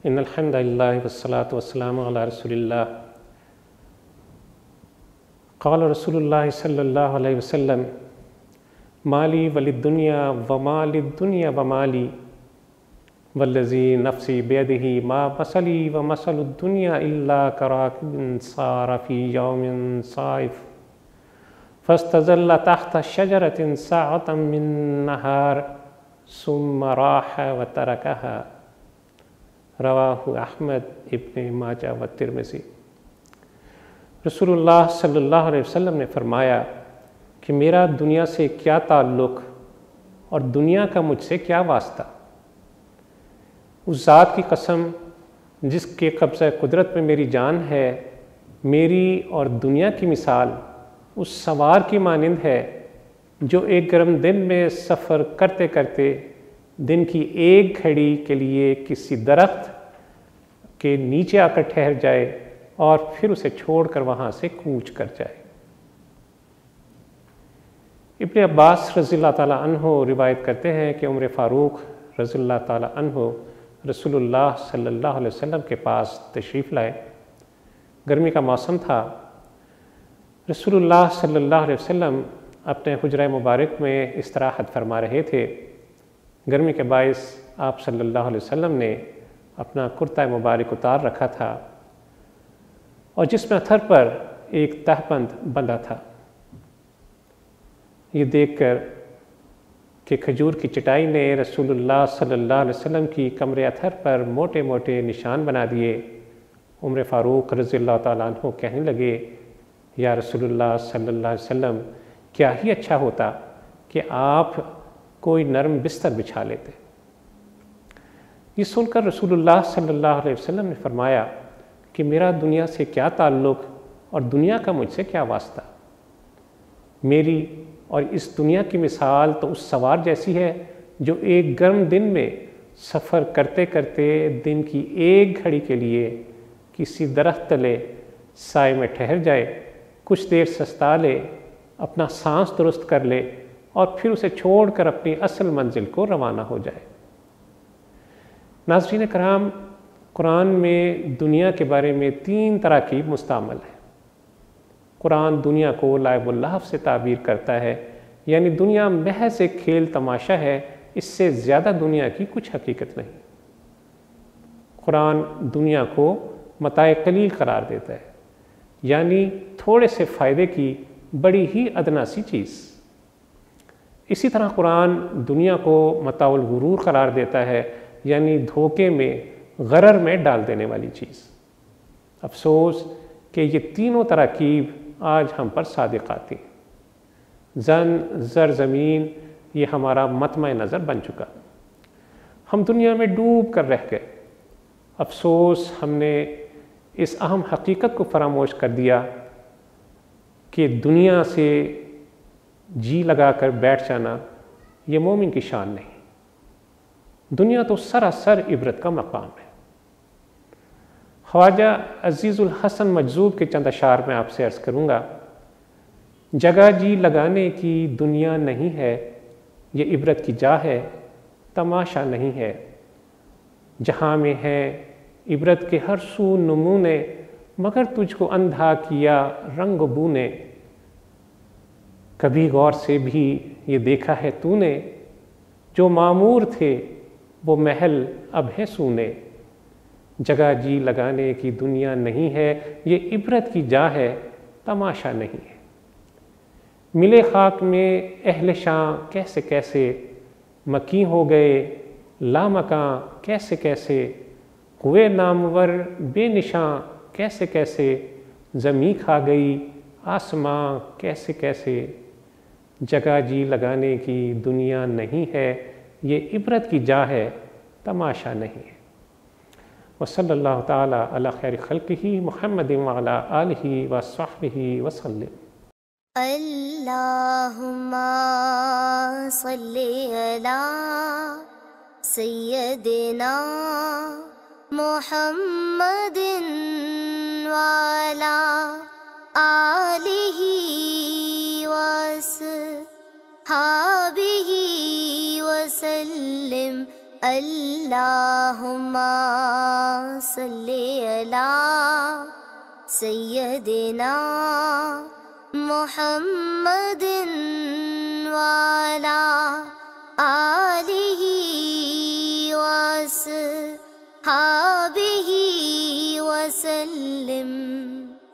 ان الحمد للہ والصلاة والسلام علی رسول اللہ. قال رسول اللہ صلی اللہ علیہ وسلم مالی وللدنیا وما للدنیا ومالی والذی نفسی بیدہ ما مثلی ومثل الدنیا الا کراکب سار فی یوم صائف فاستظل تحت شجرة ساعة من نہار ثم راح وترکها. رواہ احمد ابن ماجہ و ترمذی. رسول اللہ صلی اللہ علیہ وسلم نے فرمایا کہ میرا دنیا سے کیا تعلق اور دنیا کا مجھ سے کیا واسطہ. اس ذات کی قسم جس کے قبضہ قدرت میں میری جان ہے، میری اور دنیا کی مثال اس سوار کی مانند ہے جو ایک گرم دن میں سفر کرتے کرتے دن کی ایک گھڑی کے لیے کسی درخت کے نیچے آ کر ٹھہر جائے اور پھر اسے چھوڑ کر وہاں سے کوچ کر جائے. ابن عباس رضی اللہ تعالیٰ عنہ روایت کرتے ہیں کہ عمر فاروق رضی اللہ تعالیٰ عنہ رسول اللہ صلی اللہ علیہ وسلم کے پاس تشریف لائے. گرمی کا موسم تھا. رسول اللہ صلی اللہ علیہ وسلم اپنے حجرہ مبارک میں استراحت فرما رہے تھے. گرمی کے باعث آپ صلی اللہ علیہ وسلم نے اپنا کرتہ مبارک اتار رکھا تھا اور جس میں اتھر پر ایک تہبند بندھا تھا. یہ دیکھ کر کہ کھجور کی چٹائی نے رسول اللہ صلی اللہ علیہ وسلم کی کمر اتھر پر موٹے موٹے نشان بنا دیے، عمر فاروق رضی اللہ تعالیٰ عنہ کہنے لگے یا رسول اللہ صلی اللہ علیہ وسلم، کیا ہی اچھا ہوتا کہ آپ کوئی نرم بستر بچھا لیتے. یہ سن کر رسول اللہ صلی اللہ علیہ وسلم نے فرمایا کہ میرا دنیا سے کیا تعلق اور دنیا کا مجھ سے کیا واسطہ. میری اور اس دنیا کی مثال تو اس سوار جیسی ہے جو ایک گرم دن میں سفر کرتے کرتے دن کی ایک گھڑی کے لیے کسی درخت تلے سائے میں ٹھہر جائے، کچھ دیر سستا لے، اپنا سانس درست کر لے اور پھر اسے چھوڑ کر اپنی اصل منزل کو روانہ ہو جائے. ناظرین کرام، قرآن میں دنیا کے بارے میں 3 تراکیب مستعمل ہیں. قرآن دنیا کو لعب اللہو سے تعبیر کرتا ہے، یعنی دنیا محض ایک کھیل تماشا ہے، اس سے زیادہ دنیا کی کچھ حقیقت نہیں. قرآن دنیا کو متاع قلیل قرار دیتا ہے، یعنی تھوڑے سے فائدے کی بڑی ہی ادنا سی چیز. اسی طرح قرآن دنیا کو متاع الغرور قرار دیتا ہے، یعنی دھوکے میں، غرر میں ڈال دینے والی چیز. افسوس کہ یہ تینوں تراکیب آج ہم پر صادق آتی ہیں. زن، زر، زمین یہ ہمارا مطمع نظر بن چکا. ہم دنیا میں ڈوب کر رہ گئے. افسوس ہم نے اس اہم حقیقت کو فراموش کر دیا کہ دنیا سے جی لگا کر بیٹھ جانا یہ مومن کی شان نہیں. دنیا تو سراسر عبرت کا مقام ہے. خواجہ عزیز الحسن مجذوب کے چند اشعار میں آپ سے عرض کروں گا: جگہ جی لگانے کی دنیا نہیں ہے، یہ عبرت کی جا ہے، تماشا نہیں ہے. جہاں میں ہے عبرت کے ہر سو نمونے، مگر تجھ کو اندھا کیا رنگ بو نے. کبھی غور سے بھی یہ دیکھا ہے تو نے، جو معمور تھے وہ محل اب ہے سونے. جگہ جی لگانے کی دنیا نہیں ہے، یہ عبرت کی جا ہے، تماشا نہیں ہے. ملے خاک میں اہل شاں کیسے کیسے، مکیں ہو گئے لامکاں کیسے کیسے. ہوئے نامور بے نشاں کیسے کیسے، زمیں کھا گئی آسماں کیسے کیسے. جگہ جی لگانے کی دنیا نہیں ہے، یہ عبرت کی جا ہے، تماشا نہیں ہے. وصلی اللہ تعالی علی خیر خلقہ محمد وعلی آلہ وصحبہ وسلم. اللہم صلی علی سیدنا محمد وعلی آلہ وصحبہ وسلم. اللہم صلی علی سیدنا محمد وعلی آلہ وصحبہ وسلم.